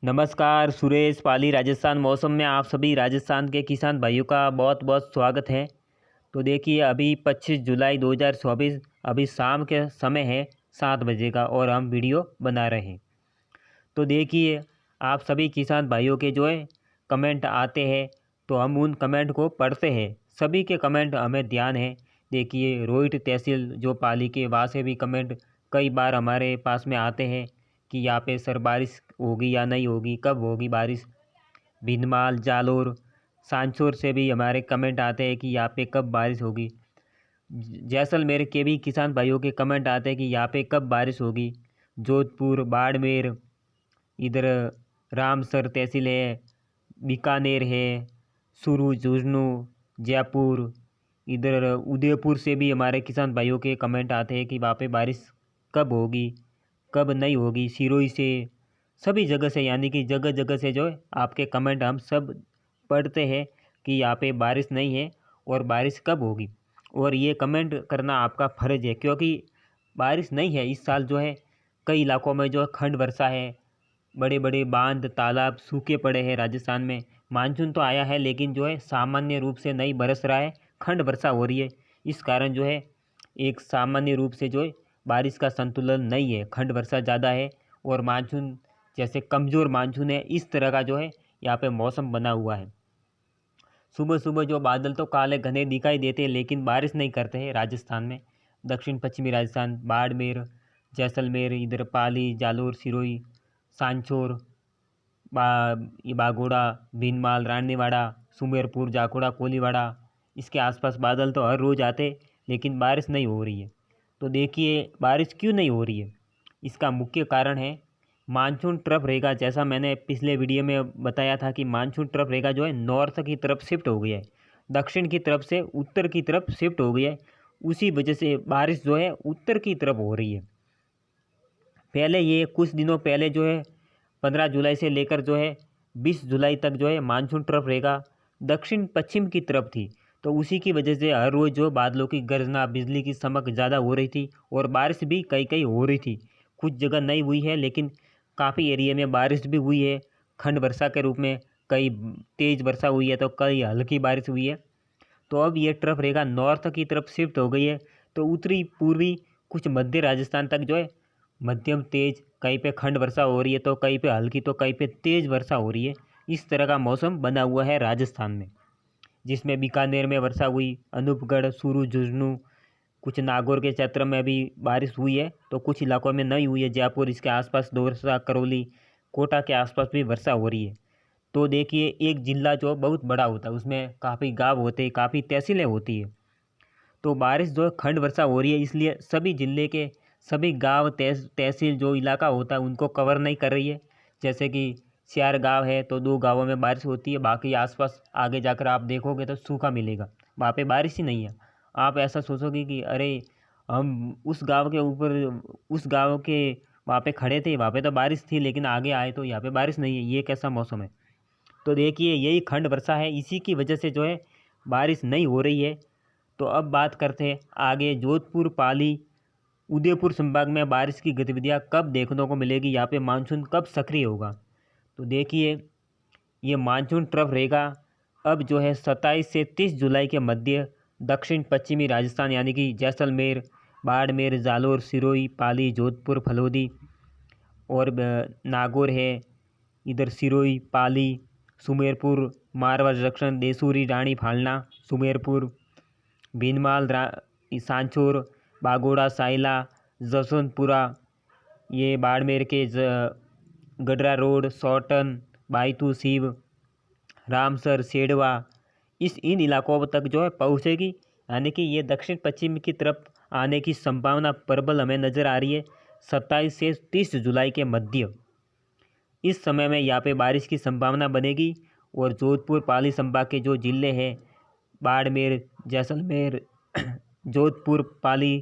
नमस्कार, सुरेश पाली राजस्थान मौसम में आप सभी राजस्थान के किसान भाइयों का बहुत बहुत स्वागत है। तो देखिए अभी 25 जुलाई 2024 अभी शाम के समय है 7 बजे का और हम वीडियो बना रहे हैं। तो देखिए आप सभी किसान भाइयों के जो है कमेंट आते हैं तो हम उन कमेंट को पढ़ते हैं। सभी के कमेंट हमें ध्यान है। देखिए रोहित तहसील जो पाली के वहाँ से भी कमेंट कई बार हमारे पास में आते हैं कि यहाँ पे सर बारिश होगी या नहीं होगी, कब होगी बारिश। भीनमाल जालोर सांचौर से भी हमारे कमेंट आते हैं कि यहाँ पे कब बारिश होगी। जैसलमेर के भी किसान भाइयों के कमेंट आते हैं कि यहाँ पे कब बारिश होगी। जोधपुर बाड़मेर इधर रामसर तहसील है, बीकानेर है, सुरू झुंझुनू जयपुर, इधर उदयपुर से भी हमारे किसान भाइयों के कमेंट आते हैं कि वहाँ पे बारिश कब होगी कब नहीं होगी। सिरोही से सभी जगह से यानी कि जगह जगह से जो है आपके कमेंट हम सब पढ़ते हैं कि यहाँ पे बारिश नहीं है और बारिश कब होगी। और ये कमेंट करना आपका फ़र्ज़ है क्योंकि बारिश नहीं है इस साल। जो है कई इलाकों में जो है खंड वर्षा है, बड़े बड़े बांध तालाब सूखे पड़े हैं राजस्थान में। मानसून तो आया है लेकिन जो है सामान्य रूप से नहीं बरस रहा है, खंड वर्षा हो रही है। इस कारण जो है एक सामान्य रूप से जो है बारिश का संतुलन नहीं है, खंड वर्षा ज़्यादा है और मानसून जैसे कमज़ोर मानसून है। इस तरह का जो है यहाँ पे मौसम बना हुआ है। सुबह सुबह जो बादल तो काले घने दिखाई देते हैं लेकिन बारिश नहीं करते हैं राजस्थान में। दक्षिण पश्चिमी राजस्थान बाड़मेर जैसलमेर इधर पाली जालोर सिरोही सांचौर बागोड़ा भीनमाल रानीवाड़ा सुमेरपुर जाखोड़ा कोलीवाड़ा इसके आसपास बादल तो हर रोज़ आते लेकिन बारिश नहीं हो रही है। तो देखिए बारिश क्यों नहीं हो रही है, इसका मुख्य कारण है मानसून ट्रफ रहेगा। जैसा मैंने पिछले वीडियो में बताया था कि मानसून ट्रफ रहेगा जो है नॉर्थ की तरफ शिफ्ट हो गया है, दक्षिण की तरफ से उत्तर की तरफ शिफ्ट हो गया है। उसी वजह से बारिश जो है उत्तर की तरफ हो रही है। पहले ये कुछ दिनों पहले जो है 15 जुलाई से लेकर जो है 20 जुलाई तक जो है मानसून ट्रफ रहेगा दक्षिण पश्चिम की तरफ थी। तो उसी की वजह से हर रोज़ जो बादलों की गर्जना बिजली की चमक ज़्यादा हो रही थी और बारिश भी कई कई हो रही थी। कुछ जगह नहीं हुई है लेकिन काफ़ी एरिया में बारिश भी हुई है खंड वर्षा के रूप में। कई तेज़ वर्षा हुई है तो कई हल्की बारिश हुई है। तो अब ये ट्रफ रेखा नॉर्थ की तरफ शिफ्ट हो गई है। तो उत्तरी पूर्वी कुछ मध्य राजस्थान तक जो है मध्यम तेज, कहीं पे खंड वर्षा हो रही है तो कहीं पे हल्की तो कहीं पे तेज़ वर्षा हो रही है। इस तरह का मौसम बना हुआ है राजस्थान में, जिसमें बीकानेर में वर्षा हुई, अनूपगढ़ सुरू झुंझुनू कुछ नागौर के क्षेत्र में भी बारिश हुई है तो कुछ इलाकों में नहीं हुई है। जयपुर इसके आसपास दौसा करौली कोटा के आसपास भी वर्षा हो रही है। तो देखिए एक जिला जो बहुत बड़ा होता है उसमें काफ़ी गांव होते हैं, काफ़ी तहसीलें होती है। तो बारिश जो है खंड वर्षा हो रही है इसलिए सभी ज़िले के सभी गांव तहसील जो इलाका होता है उनको कवर नहीं कर रही है। जैसे कि सियार गांव है तो 2 गांवों में बारिश होती है, बाकी आसपास आगे जाकर आप देखोगे तो सूखा मिलेगा, वहाँ पे बारिश ही नहीं है। आप ऐसा सोचोगे कि अरे हम उस गांव के ऊपर उस गांव के वहाँ पे खड़े थे, वहाँ पे तो बारिश थी लेकिन आगे आए तो यहाँ पे बारिश नहीं है, ये कैसा मौसम है। तो देखिए यही खंड वर्षा है, इसी की वजह से जो है बारिश नहीं हो रही है। तो अब बात करते हैं आगे जोधपुर पाली उदयपुर संभाग में बारिश की गतिविधियां कब देखने को मिलेगी, यहाँ पे मानसून कब सक्रिय होगा। तो देखिए ये मानसून ट्रफ रहेगा अब जो है 27 से 30 जुलाई के मध्य दक्षिण पश्चिमी राजस्थान यानी कि जैसलमेर बाड़मेर जालोर सिरोही पाली जोधपुर फलोदी और नागौर है, इधर सिरोही पाली सुमेरपुर मारवा जंक्शन देसूरी रानी फालना सुमेरपुर भीनमाल सांचौर बागोड़ा साइला जसवंतपुरा ये बाड़मेर के गडरा रोड सौटन बायतू सीव रामसर सेडवा इन इलाकों तक जो है पहुँचेगी। यानी कि ये दक्षिण पश्चिम की तरफ आने की संभावना प्रबल हमें नज़र आ रही है 27 से 30 जुलाई के मध्य। इस समय में यहाँ पे बारिश की संभावना बनेगी और जोधपुर पाली संभाग के जो ज़िले हैं बाड़मेर जैसलमेर जोधपुर पाली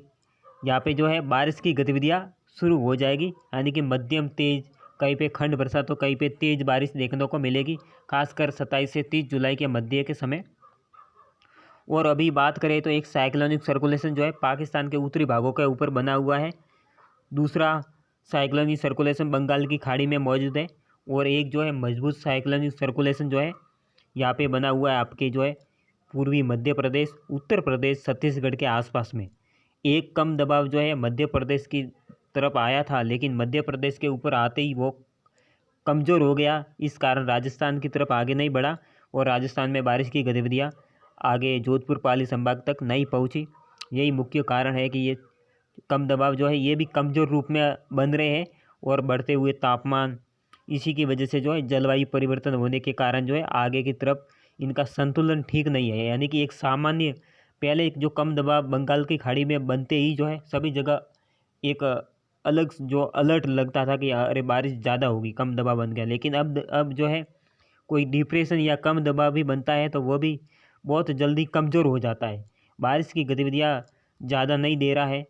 यहाँ पे जो है बारिश की गतिविधियाँ शुरू हो जाएगी। यानी कि मध्यम तेज, कहीं पे खंड वर्षा तो कहीं पे तेज़ बारिश देखने को मिलेगी, खासकर 27 से 30 जुलाई के मध्य के समय। और अभी बात करें तो एक साइक्लोनिक सर्कुलेशन जो है पाकिस्तान के उत्तरी भागों के ऊपर बना हुआ है, दूसरा साइक्लोनिक सर्कुलेशन बंगाल की खाड़ी में मौजूद है और एक जो है मजबूत साइक्लोनिक सर्कुलेशन जो है यहाँ पे बना हुआ है आपके जो है पूर्वी मध्य प्रदेश, उत्तर प्रदेश, छत्तीसगढ़ के आसपास में। एक कम दबाव जो है मध्य प्रदेश की तरफ आया था, लेकिन मध्य प्रदेश के ऊपर आते ही वो कमज़ोर हो गया। इस कारण राजस्थान की तरफ आगे नहीं बढ़ा और राजस्थान में बारिश की गतिविधियाँ आगे जोधपुर पाली संभाग तक नहीं पहुँची। यही मुख्य कारण है कि ये कम दबाव जो है ये भी कमज़ोर रूप में बन रहे हैं और बढ़ते हुए तापमान, इसी की वजह से जो है जलवायु परिवर्तन होने के कारण जो है आगे की तरफ इनका संतुलन ठीक नहीं है। यानी कि एक सामान्य पहले जो कम दबाव बंगाल की खाड़ी में बनते ही जो है सभी जगह एक अलग जो अलर्ट लगता था कि अरे बारिश ज़्यादा होगी, कम दबाव बन गया। लेकिन अब जो है कोई डिप्रेशन या कम दबाव भी बनता है तो वो भी बहुत जल्दी कमज़ोर हो जाता है, बारिश की गतिविधियाँ ज़्यादा नहीं दे रहा है।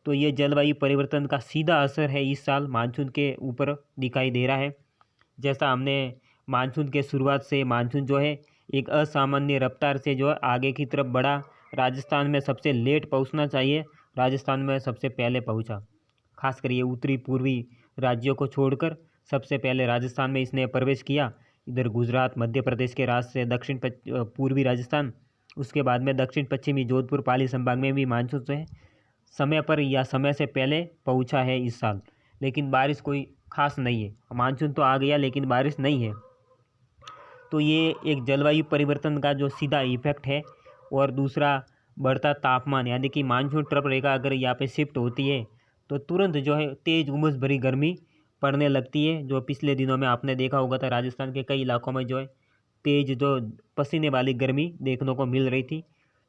तो ये जलवायु परिवर्तन का सीधा असर है इस साल मानसून के ऊपर दिखाई दे रहा है। जैसा हमने मानसून के शुरुआत से मानसून जो है एक असामान्य रफ्तार से जो है आगे की तरफ बढ़ा। राजस्थान में सबसे लेट पहुंचना चाहिए, राजस्थान में सबसे पहले पहुंचा। खासकर ये उत्तरी पूर्वी राज्यों को छोड़कर सबसे पहले राजस्थान में इसने प्रवेश किया। इधर गुजरात, मध्य प्रदेश के रास्ते से दक्षिण पूर्वी राजस्थान, उसके बाद में दक्षिण पश्चिमी जोधपुर पाली संभाग में भी मानसून जो है समय पर या समय से पहले पहुंचा है इस साल। लेकिन बारिश कोई खास नहीं है, मानसून तो आ गया लेकिन बारिश नहीं है। तो ये एक जलवायु परिवर्तन का जो सीधा इफेक्ट है। और दूसरा बढ़ता तापमान, यानी कि मानसून ट्रफ रेखा अगर यहाँ पे शिफ्ट होती है तो तुरंत जो है तेज़ उमस भरी गर्मी पड़ने लगती है। जो पिछले दिनों में आपने देखा होगा था राजस्थान के कई इलाकों में जो है तेज़ जो पसीने वाली गर्मी देखने को मिल रही थी।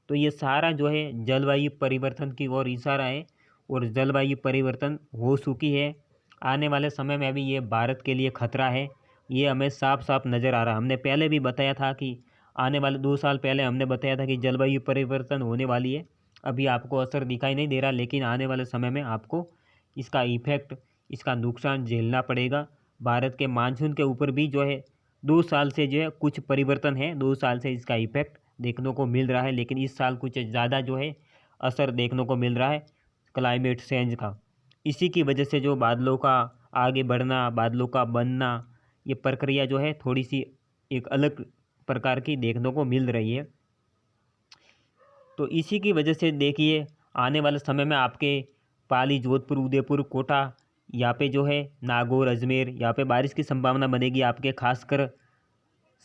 तो ये सारा जो है जलवायु परिवर्तन की ओर इशारा है और जलवायु परिवर्तन हो चुकी है। आने वाले समय में अभी ये भारत के लिए खतरा है, ये हमें साफ साफ नज़र आ रहा है। हमने पहले भी बताया था कि आने वाले 2 साल पहले हमने बताया था कि जलवायु परिवर्तन होने वाली है। अभी आपको असर दिखाई नहीं दे रहा, लेकिन आने वाले समय में आपको इसका इफेक्ट, इसका नुकसान झेलना पड़ेगा। भारत के मानसून के ऊपर भी जो है 2 साल से जो है कुछ परिवर्तन है, 2 साल से इसका इफेक्ट देखने को मिल रहा है। लेकिन इस साल कुछ ज़्यादा जो है असर देखने को मिल रहा है क्लाइमेट चेंज का। इसी की वजह से जो बादलों का आगे बढ़ना, बादलों का बनना, ये प्रक्रिया जो है थोड़ी सी एक अलग प्रकार की देखने को मिल रही है। तो इसी की वजह से देखिए आने वाले समय में आपके पाली, जोधपुर, उदयपुर, कोटा, यहाँ पे जो है नागौर, अजमेर, यहाँ पे बारिश की संभावना बनेगी आपके। खासकर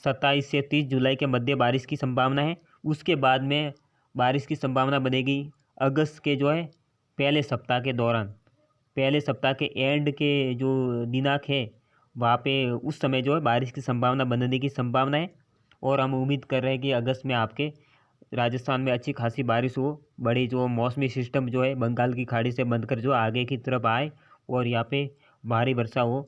27 से 30 जुलाई के मध्य बारिश की संभावना है। उसके बाद में बारिश की संभावना बनेगी अगस्त के जो है पहले सप्ताह के दौरान। पहले सप्ताह के एंड के जो दिनांक है वहाँ पे उस समय जो है बारिश की संभावना बनने की संभावना है। और हम उम्मीद कर रहे हैं कि अगस्त में आपके राजस्थान में अच्छी खासी बारिश हो। बड़ी जो मौसमी सिस्टम जो है बंगाल की खाड़ी से बनकर जो आगे की तरफ आए और यहाँ पे भारी वर्षा हो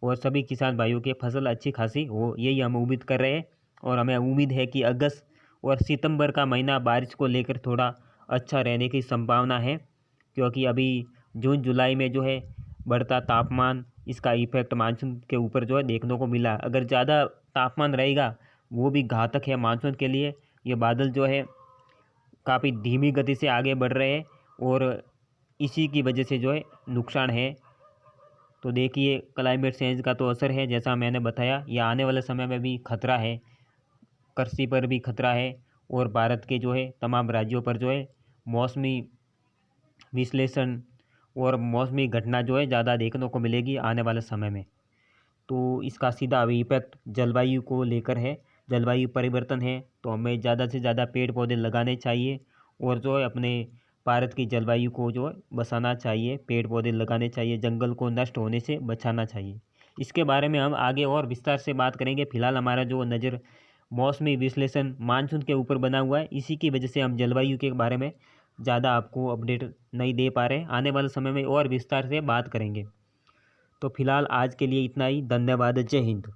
और सभी किसान भाइयों की फसल अच्छी खासी हो, यही हम उम्मीद कर रहे हैं। और हमें उम्मीद है कि अगस्त और सितंबर का महीना बारिश को लेकर थोड़ा अच्छा रहने की संभावना है, क्योंकि अभी जून जुलाई में जो है बढ़ता तापमान, इसका इफेक्ट मानसून के ऊपर जो है देखने को मिला। अगर ज़्यादा तापमान रहेगा वो भी घातक है मानसून के लिए। ये बादल जो है काफ़ी धीमी गति से आगे बढ़ रहे हैं और इसी की वजह से जो है नुकसान है। तो देखिए क्लाइमेट चेंज का तो असर है, जैसा मैंने बताया। यह आने वाले समय में भी खतरा है, कृषि पर भी खतरा है और भारत के जो है तमाम राज्यों पर जो है मौसमी विश्लेषण और मौसमी घटना जो है ज़्यादा देखने को मिलेगी आने वाले समय में। तो इसका सीधा अभी इफेक्ट जलवायु को लेकर है, जलवायु परिवर्तन है। तो हमें ज़्यादा से ज़्यादा पेड़ पौधे लगाने चाहिए और जो है अपने भारत की जलवायु को जो है बचाना चाहिए, पेड़ पौधे लगाने चाहिए, जंगल को नष्ट होने से बचाना चाहिए। इसके बारे में हम आगे और विस्तार से बात करेंगे। फिलहाल हमारा जो नज़र मौसमी विश्लेषण मानसून के ऊपर बना हुआ है, इसी की वजह से हम जलवायु के बारे में ज़्यादा आपको अपडेट नहीं दे पा रहे। आने वाले समय में और विस्तार से बात करेंगे। तो फिलहाल आज के लिए इतना ही। धन्यवाद। जय हिंद।